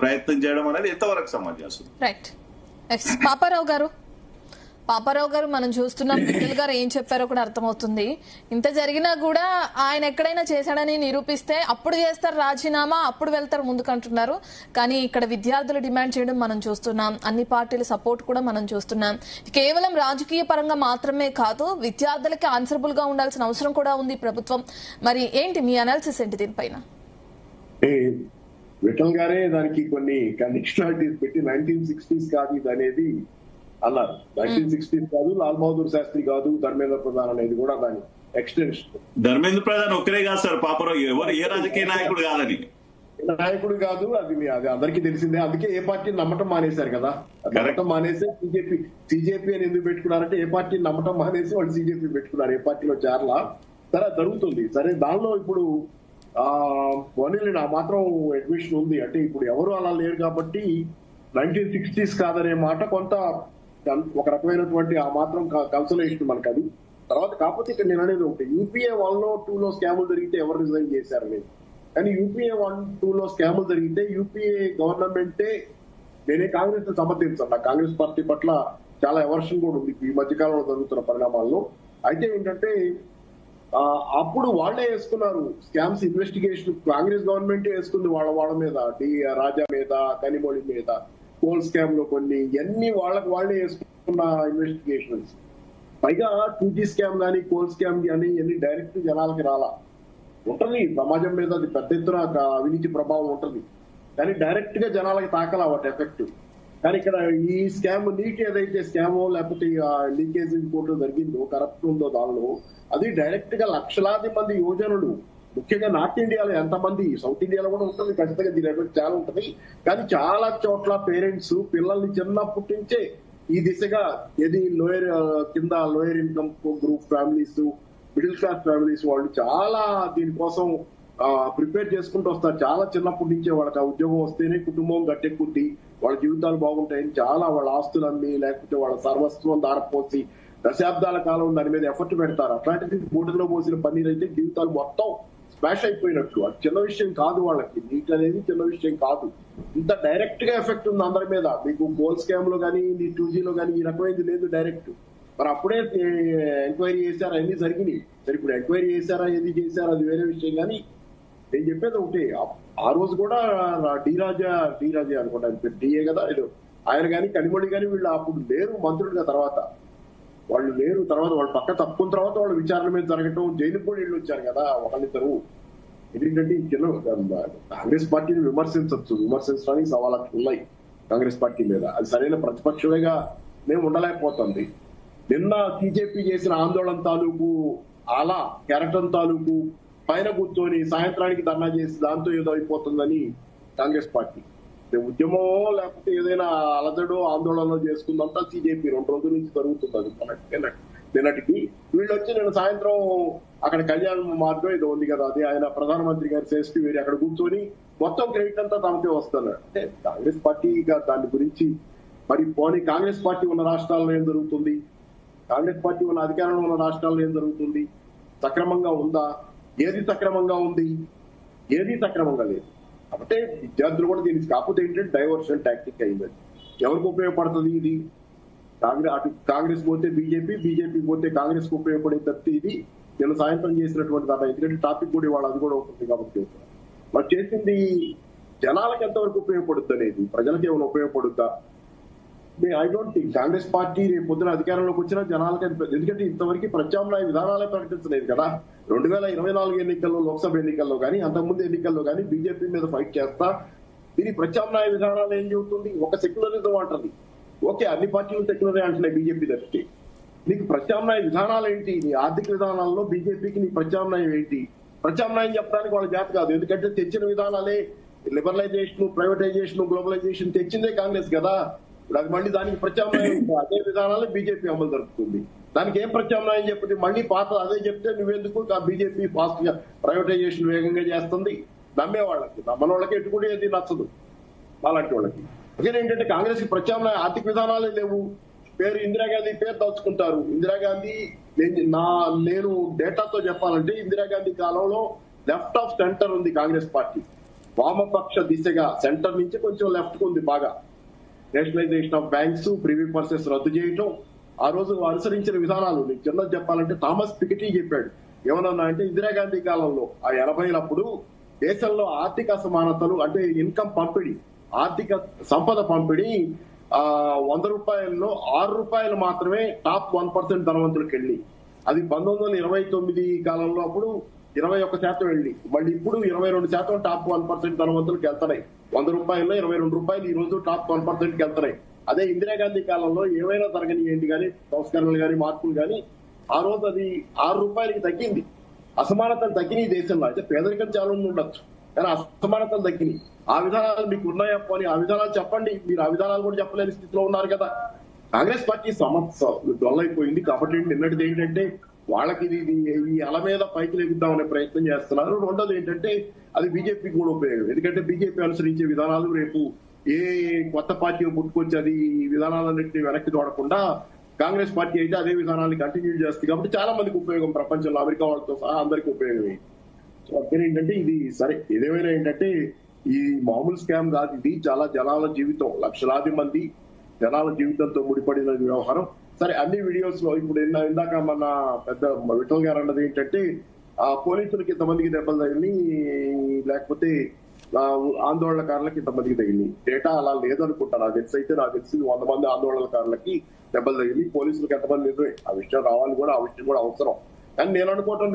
ప్రయత్నం చేయడం అనేది ఎంతవరకు సమంజసం? రైట్. పాపారావు గారు మనం చూస్తున్నాం, విఠల్ గారు ఏం చెప్పారో కూడా అర్థమవుతుంది. ఇంత జరిగినా కూడా ఆయన ఎక్కడైనా చేశాడని నిరూపిస్తే అప్పుడు చేస్తారు రాజీనామా, అప్పుడు వెళ్తారు ముందుకంటున్నారు. కానీ ఇక్కడ విద్యార్థులు డిమాండ్ చేయడం మనం చూస్తున్నాం, అన్ని పార్టీల సపోర్ట్ కూడా మనం చూస్తున్నాం. కేవలం రాజకీయ పరంగా మాత్రమే కాదు, విద్యార్థులకి ఆన్సరబుల్ గా ఉండాల్సిన అవసరం కూడా ఉంది ప్రభుత్వం. మరి ఏంటి మీ అనాలిసిస్ ఏంటి దీనిపైన? విఠల్ గారే దానికి కొన్ని కండిషనాలిటీస్ పెట్టి 1960s కాదు ఇది అనేది అన్నారు. 1960s కాదు, లాల్ బహదూర్ శాస్త్రి కాదు, ధర్మేంద్ర ప్రధాన్ అనేది కూడా దాని ఎక్స్టెన్షన్. ధర్మేంద్ర ప్రధాన్ ఒక్కరే కాదు సార్, పాపరావు ఎవరు ఏ రాజకీయ నాయకుడు కాదని. నాయకుడు కాదు, అది అందరికీ తెలిసిందే. అందుకే ఏ పార్టీని నమ్మటం మానేశారు కదా. నమ్మటం మానేసి సిజేపీ అని ఎందుకు పెట్టుకున్నారంటే ఏ పార్టీని నమ్మటం మానేసి వాళ్ళు సిజేపీ పెట్టుకున్నారు. ఏ పార్టీలో చేరలా. సరే జరుగుతుంది. సరే దానిలో ఇప్పుడు పోనీలు ఆ మాత్రం అడ్మిషన్ ఉంది. అంటే ఇప్పుడు ఎవరు అలా లేరు కాబట్టి 1960s కాదనే మాట కొంత ఒక రకమైనటువంటి ఆ మాత్రం కన్సలేషన్ మనకు అది. తర్వాత కాకపోతే ఇక్కడ నేను అనేది ఒకటి, యూపీఏ 1లో 2లో స్కాములు జరిగితే ఎవరు రిజైన్ చేశారనేది. కానీ యూపీఏ 1, 2లో స్కాములు జరిగితే యూపీఏ గవర్నమెంటే, నేనే కాంగ్రెస్ ని సమర్థించాను. నాకు కాంగ్రెస్ పార్టీ పట్ల చాలా ఎవర్షన్ కూడా ఉంది ఈ మధ్యకాలంలో జరుగుతున్న పరిణామాల్లో. అయితే ఏంటంటే అప్పుడు వాళ్లే వేసుకున్నారు స్కామ్స్ ఇన్వెస్టిగేషన్. కాంగ్రెస్ గవర్నమెంట్ వేసుకుంది వాళ్ళ మీద, రాజా మీద, కనిమొళి మీద, కోల్ స్కామ్ లో కొన్ని ఇవన్నీ వాళ్లే వేసుకున్న ఇన్వెస్టిగేషన్స్. పైగా 2G స్కామ్ కానీ కోల్ స్కామ్ కానీ ఇవన్నీ డైరెక్ట్ జనాలకి రాలా. ఉంటది సమాజం మీద అది పెద్ద ఎత్తున అవినీతి ప్రభావం ఉంటది, కానీ డైరెక్ట్ గా జనాలకి తాకలా వాటి ఎఫెక్ట్. కానీ ఇక్కడ ఈ స్కామ్ నీట్ ఏదైతే స్కామో లేకపోతే లీకేజ్ ఇంకోటో జరిగిందో, కరప్ట్ ఉందో దానిలో, అది డైరెక్ట్ గా లక్షలాది మంది యువజనులు, ముఖ్యంగా నార్త్ ఇండియాలో ఎంతమంది, సౌత్ ఇండియాలో కూడా ఉంటుంది ఖచ్చితంగా, దీని ఎఫెక్ట్ చాలా ఉంటుంది. కానీ చాలా చోట్ల పేరెంట్స్ పిల్లల్ని చిన్నప్పటి నుంచే ఈ దిశగా lower income group families, middle class families వాళ్ళు చాలా దీనికోసం ప్రిపేర్ చేసుకుంటూ వస్తారు. చాలా చిన్నప్పటి నుంచే వాళ్ళకి ఆ ఉద్యోగం వస్తేనే కుటుంబం గట్టెక్కుద్ది, వాళ్ళ జీవితాలు బాగుంటాయని చాలా వాళ్ళ ఆస్తులన్నీ లేకపోతే వాళ్ళ సర్వస్వం దారపోసి దశాబ్దాల కాలం దాని మీద ఎఫర్ట్ పెడతారు. అట్లాంటిది బూడిదలో పోసిన పన్నీర్ అయితే జీవితాలు మొత్తం స్మాష్ అయిపోయినట్టు. అది చిన్న విషయం కాదు, వాళ్ళకి నీట్ అనేది చిన్న విషయం కాదు. ఇంత డైరెక్ట్ గా ఎఫెక్ట్ ఉంది అందరి మీద. మీకు గోల్ స్కామ్ లో కానీ 2Gలో కానీ ఈ రకమైనది లేదు డైరెక్ట్. మరి అప్పుడే ఎంక్వైరీ చేశారా, అన్ని జరిగినాయి. సరే ఇప్పుడు ఎంక్వైరీ చేశారా, ఏది చేశారా అది వేరే విషయం. కానీ నేను చెప్పేది ఒకటి, ఆ రోజు కూడా డి రాజా అనుకుంటా, డిఏ కదా ఇది, ఆయన కానీ కనిమొళి కానీ వీళ్ళు అప్పుడు లేరు మంత్రులుగా. తర్వాత వాళ్ళు లేరు, తర్వాత వాళ్ళు పక్క తప్పుకున్న తర్వాత వాళ్ళు విచారణ మీద జరగటం, జైలుకు కూడా వీళ్ళు వచ్చారు కదా ఒకళ్ళిద్దరు. ఎందుకంటే కాంగ్రెస్ పార్టీని విమర్శించడానికి సవాళ్ళకి ఉన్నాయి కాంగ్రెస్ పార్టీ మీద. అది సరైన ప్రతిపక్షమేగా మేము ఉండలేకపోతుంది. నిన్న బీజేపీ చేసిన ఆందోళన తాలూకు అలా క్యారెక్టర్ తాలూకు పైన కూర్చొని సాయంత్రానికి ధర్నా చేసి దాంతో ఏదో అయిపోతుందని కాంగ్రెస్ పార్టీ ఉద్యమం లేకపోతే ఏదైనా అలజడో ఆందోళనలో చేసుకుందంతా సిజేపీ 2 రోజుల నుంచి జరుగుతుంది. నిన్నటికి వీళ్ళు వచ్చి నేను సాయంత్రం అక్కడ కళ్యాణ మార్గం ఏదో ఉంది కదా, అది ఆయన ప్రధానమంత్రి గారి సేఫ్టీ వేరి అక్కడ కూర్చొని మొత్తం క్రెడిట్ అంతా తమకే వస్తున్నాడు. అంటే కాంగ్రెస్ పార్టీగా దాని గురించి మరి పోనీ కాంగ్రెస్ పార్టీ ఉన్న రాష్ట్రాల్లో ఏం జరుగుతుంది, కాంగ్రెస్ పార్టీ ఉన్న అధికారంలో ఉన్న రాష్ట్రాల్లో ఏం జరుగుతుంది, సక్రమంగా ఉందా, ఏది సక్రమంగా ఉంది, ఏది సక్రమంగా లేదు. కాబట్టి విద్యార్థులు కూడా దీనికి కాకపోతే ఏంటంటే డైవర్షన్ టాక్టిక్ అయింది. ఎవరికి ఉపయోగపడుతుంది ఇది? కాంగ్రెస్ పోతే బీజేపీ పోతే కాంగ్రెస్ కు ఉపయోగపడే తప్పి ఇది నేను సాయంత్రం చేసినటువంటి దాంట్లో. ఎందుకంటే టాపిక్ కూడా వాళ్ళు అది కూడా ఉంటుంది కాబట్టి మరి చేసింది జనాలకు ఎంతవరకు ఉపయోగపడుద్ది అనేది, ప్రజలకు ఏమైనా ఉపయోగపడుద్దా? I don't think. Congress party రేపు పొద్దున అధికారంలోకి వచ్చినా జనాలకి, ఎందుకంటే ఇంతవరకు ప్రత్యామ్నాయ విధానాలే ప్రకటించలేదు కదా. 2024 ఎన్నికల్లో, లోక్సభ ఎన్నికల్లో కానీ అంతకుముందు ఎన్నికల్లో కానీ బీజేపీ మీద ఫైట్ చేస్తా దీని ప్రత్యామ్నాయ విధానాలు ఏం చెబుతుంది? ఒక సెక్యులరిజం అంటది. ఓకే, అన్ని పార్టీలు సెక్యులరే అంటున్నాయి బీజేపీ తప్పితే. నీకు ప్రత్యామ్నాయ విధానాలు ఏంటి? నీ ఆర్థిక విధానాల్లో బీజేపీకి నీ ప్రత్యామ్నాయం ఏంటి? ప్రత్యామ్నాయం చెప్పడానికి వాళ్ళ జాతి కాదు. ఎందుకంటే తెచ్చిన విధానాలే లిబరలైజేషన్, ప్రైవేటైజేషన్, గ్లోబలైజేషన్ తెచ్చిందే కాంగ్రెస్ కదా. అది మళ్ళీ దానికి ప్రత్యామ్నాయం అదే విధానాలే బీజేపీ అమలు జరుపుతుంది. దానికి ఏం ప్రత్యామ్నాయం చెప్తుంది? మళ్ళీ పాత అదే చెప్తే నువ్వెందుకు? బీజేపీ ఫాస్ట్ గా ప్రైవేటైజేషన్ వేగంగా చేస్తుంది. నమ్మే వాళ్ళకి, నమ్మని వాళ్ళకి ఎట్టుకుంటే ఏది నచ్చదు అలాంటి వాళ్ళకి. అందుకని ఏంటంటే కాంగ్రెస్ కి ప్రత్యామ్నాయ ఆర్థిక విధానాలే లేవు. పేరు ఇందిరాగాంధీ పేరు దాచుకుంటారు. ఇందిరాగాంధీ నేను డేటాతో చెప్పాలంటే ఇందిరాగాంధీ కాలంలో లెఫ్ట్ ఆఫ్ సెంటర్ ఉంది కాంగ్రెస్ పార్టీ. వామపక్ష దిశగా సెంటర్ నుంచి కొంచెం లెఫ్ట్ కు ఉంది బాగా. Nationalisation of banks, privy purses రద్దు చేయటం, ఆ రోజు అనుసరించిన విధానాలు నీకు చిన్నది చెప్పాలంటే థామస్ పికెటీ చెప్పాడు. ఏమన్నా అంటే ఇందిరాగాంధీ కాలంలో ఆ 80లప్పుడు దేశంలో ఆర్థిక అసమానతలు అంటే ఇన్కమ్ పంపిణీ, ఆర్థిక సంపద పంపిణీ 100 రూపాయల్లో 6 రూపాయలు మాత్రమే టాప్ 1% ధనవంతులకు వెళ్ళి, అది 1929 కాలంలో అప్పుడు 21% వెళ్ళి, మళ్ళీ ఇప్పుడు 22% టాప్ 1% ధనవంతులకు వెళ్తున్నాయి. 100 రూపాయల్లో 22 రూపాయలు ఈ రోజు టాప్ 1%కి వెళ్తున్నాయి. అదే ఇందిరాగాంధీ కాలంలో ఏమైనా జరగనియండి కానీ, సంస్కరణలు కానీ, మార్పులు కానీ, ఆ రోజు అది 6 రూపాయలకి తగ్గింది. అసమానతలు తగ్గినాయి దేశంలో. అయితే పేదరికం చాలా ఉండొచ్చు కానీ అసమానతలు తగ్గినాయి. ఆ విధానాలు మీకు ఉన్నాయా పోనీ ఆ విధానాలు చెప్పండి. మీరు ఆ విధానాలు కూడా చెప్పలేని స్థితిలో ఉన్నారు కదా. కాంగ్రెస్ పార్టీ సమస్య డొల్లైపోయింది కాబట్టి నిన్నటిది ఏంటంటే వాళ్ళకి ఇది ఈ అల మీద పైకి లెగుద్దామనే ప్రయత్నం చేస్తున్నారు. రెండోది ఏంటంటే అది బీజేపీ కూడా ఉపయోగం. ఎందుకంటే బీజేపీ అనుసరించే విధానాలు రేపు ఏ కొత్త పార్టీ పుట్టుకొచ్చి అది ఈ విధానాలన్నింటినీ వెనక్కి చూడకుండా కాంగ్రెస్ పార్టీ అయితే అదే విధానాన్ని కంటిన్యూ చేస్తుంది కాబట్టి చాలా మందికి ఉపయోగం. ప్రపంచంలో అమెరికా వాళ్ళతో సహా అందరికీ ఉపయోగమే. సో అక్కడ ఏంటంటే ఇది సరే ఏదేమైనా ఏంటంటే ఈ మామూలు స్కామ్ కాదు, ఇది చాలా జనాల జీవితం, లక్షలాది మంది జనాల జీవితంతో ముడిపడిన వ్యవహారం. సరే అన్ని వీడియోస్ లో ఇప్పుడు ఇందాక మన పెద్ద విఠల్ గారు అన్నది ఏంటంటే పోలీసులకి ఇంతమందికి దెబ్బలు తగిలి, లేకపోతే ఆందోళనకారులకి ఇంతమందికి తగిలి, డేటా అలా లేదనుకుంటా. నాకు తెలిసి 100 మంది ఆందోళనకారులకి దెబ్బలు తగిలి, పోలీసులకు ఎంతమంది నిజమే ఆ విషయం రావాలి కూడా, ఆ విషయం కూడా అవసరం. కానీ నేను అనుకోవటం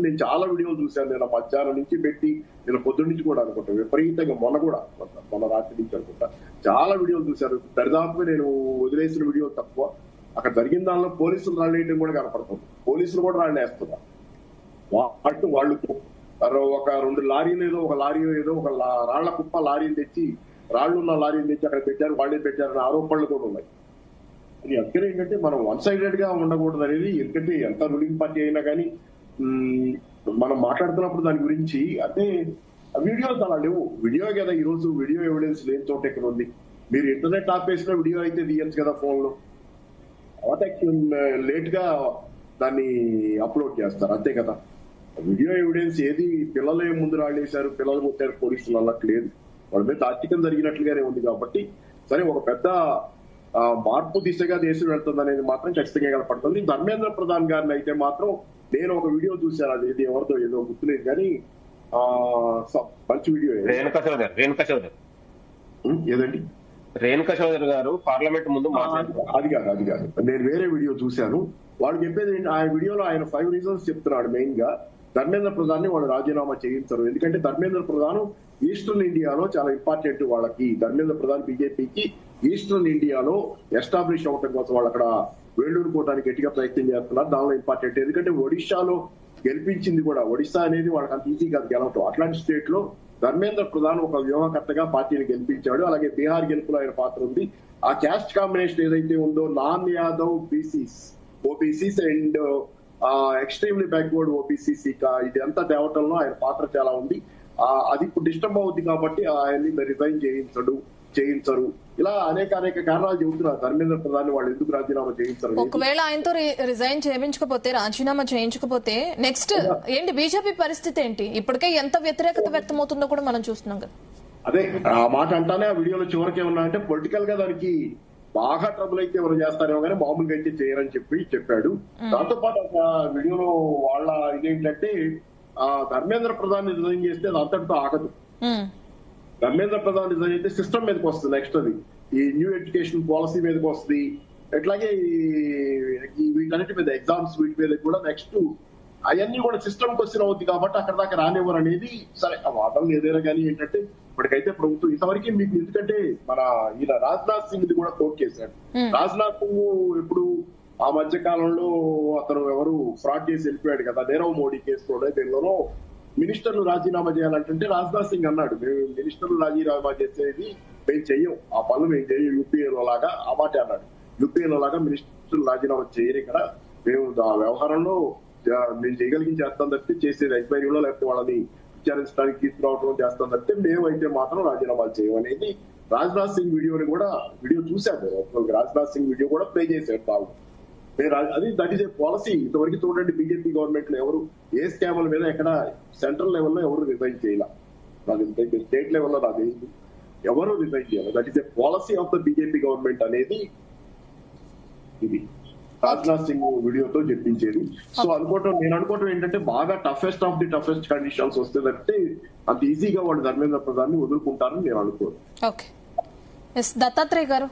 నేను చాలా వీడియోలు చూశాను. నేను మధ్యాహ్నం నుంచి పెట్టి నేను పొద్దున్న నుంచి కూడా అనుకుంటాను విపరీతంగా, మొన్న రాత్రి నుంచి అనుకుంటా చాలా వీడియోలు చూశాను. దరిదాపుగా నేను వదిలేసిన వీడియో తక్కువ. అక్కడ జరిగిన దానిలో పోలీసులు రాళ్ళేయడం కూడా కనపడుతుంది. పోలీసులు కూడా రాళ్ళేస్తున్నారు. వాళ్ళు ఒక 2 లారీలు ఏదో ఒక రాళ్ల కుప్ప లారీలు తెచ్చి, రాళ్లున్న లారీలు తెచ్చి అక్కడ పెట్టారు, వాళ్ళే పెట్టారనే ఆరోపణలు కూడా ఉన్నాయి. అది అక్కడ ఏంటంటే మనం వన్ సైడెడ్ గా ఉండకూడదు అనేది. ఎందుకంటే ఎంత రూలింగ్ పార్టీ అయినా కానీ మనం మాట్లాడుతున్నప్పుడు దాని గురించి అంటే వీడియోస్ అలా లేవు. వీడియో కదా ఈ రోజు వీడియో ఎవిడెన్స్ లేని చోట ఎక్కడ ఉంది. మీరు ఇంటర్నెట్ ఆపేసిన వీడియో అయితే తీయచ్చు కదా ఫోన్ లో. లేట్ గా దాన్ని అప్లోడ్ చేస్తారు అంతే కదా. వీడియో ఎవిడెన్స్ ఏది పిల్లలే ముందు రాళ్ళేశారు, పిల్లలు కొట్టారు పోలీసులు అన్నట్టు లేదు. వాళ్ళ మీద తార్కికం జరిగినట్లుగానే ఉంది. కాబట్టి సరే ఒక పెద్ద మార్పు దిశగా దేశం వెళ్తుంది అనేది మాత్రం ఖచ్చితంగా కనపడుతుంది. ధర్మేంద్ర ప్రధాన్ గారిని అయితే మాత్రం నేను ఒక వీడియో చూశాను, అది ఎవరితో ఏదో గుర్తులేదు కానీ మంచి వీడియో. రేణుకా చౌదరి ఏదండి రేణుకా చౌదరి గారు పార్లమెంట్ ముందు అది కాదు నేను వేరే వీడియో చూశాను. వాళ్ళు చెప్పేది ఆ వీడియోలో ఆయన 5 రీజన్స్ చెప్తున్నాడు. మెయిన్ గా ధర్మేంద్ర ప్రధాన్ ని వాళ్ళు రాజీనామా చేయించరు. ఎందుకంటే ధర్మేంద్ర ప్రధాన్ ఈస్టర్న్ ఇండియాలో చాలా ఇంపార్టెంట్. వాళ్ళకి ధర్మేంద్ర ప్రధాన్ బీజేపీకి ఈస్టర్న్ ఇండియాలో ఎస్టాబ్లిష్ అవ్వడం కోసం వాళ్ళు అక్కడ వేళ్ళూరుకోవడానికి గట్టిగా ప్రయత్నం చేస్తున్నారు. దానిలో ఇంపార్టెంట్ ఎందుకంటే ఒడిశాలో గెలిపించింది కూడా. ఒడిశా అనేది వాళ్ళకి అంత ఈజీ కాదు గెలవటం. అట్లాంటి స్టేట్ లో ధర్మేంద్ర ప్రధాన్ ఒక వ్యూహకర్తగా పార్టీని గెలిపించాడు. అలాగే బీహార్ గెలుపులో ఆయన పాత్ర ఉంది. ఆ క్యాస్ట్ కాంబినేషన్ ఏదైతే ఉందో non Yadav OBCs and extremely backward OBC ఇది అంతా తేవటంలో ఆయన పాత్ర చాలా ఉంది. అది ఇప్పుడు డిస్టర్బ్ అవుతుంది కాబట్టి ఆయన్ని రిజైన్ చేయించరు. ఇలా అనేక కారణాలు చెబుతున్నారు. ధర్మేంద్ర ప్రధాన్ వాళ్ళు ఎందుకు రాజీనామా చేయించరు. ఒకవేళ ఆయనతో రిజైన్ చేయించకపోతే, రాజీనామా చేయించకపోతే నెక్స్ట్ ఏంటి బీజేపీ పరిస్థితి ఏంటి? ఇప్పటికే ఎంత వ్యతిరేకత వ్యక్తమవుతుందో కూడా మనం చూస్తున్నాం కదా. అదే ఆ మాట అంటానే ఆ వీడియోలో చివరికి ఏమన్నా అంటే పొలిటికల్ గా దానికి బాగా ట్రబుల్ అయితే ఎవరు చేస్తారేమో కానీ మామూలుగా అయితే చేయరని చెప్పాడు. దాంతో పాటు ఆ వీడియోలో వాళ్ళ ఇదేంటంటే ధర్మేంద్ర ప్రధాన్ రిజైన్ చేస్తే అది అంతటితో ఆగదు. ధర్మేంద్ర ప్రధాన్ రిజైన్ అయితే సిస్టమ్ మీదకి వస్తుంది. నెక్స్ట్ అది ఈ న్యూ ఎడ్యుకేషన్ పాలసీ మీదకి వస్తుంది. ఎట్లాగే వీటన్నిటి మీద ఎగ్జామ్స్ వీటి మీద కూడా నెక్స్ట్ అవన్నీ కూడా సిస్టమ్ క్వశ్చన్ అవుతుంది కాబట్టి అక్కడ దాకా రానివ్వరు అనేది. సరే ఆ వాదనలు ఏదైనా కానీ ఏంటంటే ఇప్పటికైతే ప్రభుత్వం ఇంతవరకు మీకు ఎందుకంటే మన ఈయన రాజ్నాథ్ సింగ్ కూడా కోర్టు చేశాడు. రాజ్నాథ్ సింగ్ ఇప్పుడు ఆ మధ్య కాలంలో అతను ఎవరు ఫ్రాడ్ చేసి వెళ్ళిపోయాడు కదా నీరవ్ మోడీ కేసులోనే. దీనిలో మినిస్టర్లు రాజీనామా చేయాలంటే రాజ్నాథ్ సింగ్ అన్నాడు మేము మినిస్టర్లు రాజీనామా చేసేది మేము చెయ్యం, ఆ పనులు మేము చెయ్యం యూపీఏలో లాగా. ఆ మాట అన్నాడు. యూపీఏలో లాగా మినిస్టర్లు రాజీనామా చేయరు ఇక్కడ, మేము ఆ వ్యవహారంలో మేము చేయగలిగి చేస్తాం తప్పితే చేసేది ఎంక్వైరీలో లేకపోతే వాళ్ళని విచారించడానికి తీసుకురావడం చేస్తాం తప్పితే మేమైతే మాత్రం రాజీనామాలు చేయమనేది రాజ్నాథ్ సింగ్ వీడియో చూశాను. రాజ్నాథ్ సింగ్ వీడియో కూడా ప్లే చేశాడు వాళ్ళు. అది దట్ ఈస్ ఏ పాలసీ. ఇంతవరకు చూడండి బీజేపీ గవర్నమెంట్ లో ఎవరు ఏ స్కాముల మీద ఎక్కడ సెంట్రల్ లెవెల్లో ఎవరు రిజైన్ చేయాల. నాకు స్టేట్ లెవెల్లో నాకు తెలియదు. ఎవరు రిజైన్ చేయాలి, that is a policy of the BJP government అనేది ఇది రాజ్నాథ్ సింగ్ వీడియోతో చెప్పించేది. సో నేను అనుకోవటం ఏంటంటే బాగా toughest of the toughest conditions వస్తే తప్పితే అంత ఈజీగా వాళ్ళు ధర్మేంద్ర ప్రధాన్ని వదులుకుంటారని నేను అనుకోను. ఓకే, దత్తాత్రేయ గారు,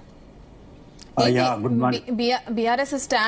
గుడ్ మార్నింగ్. BRS stand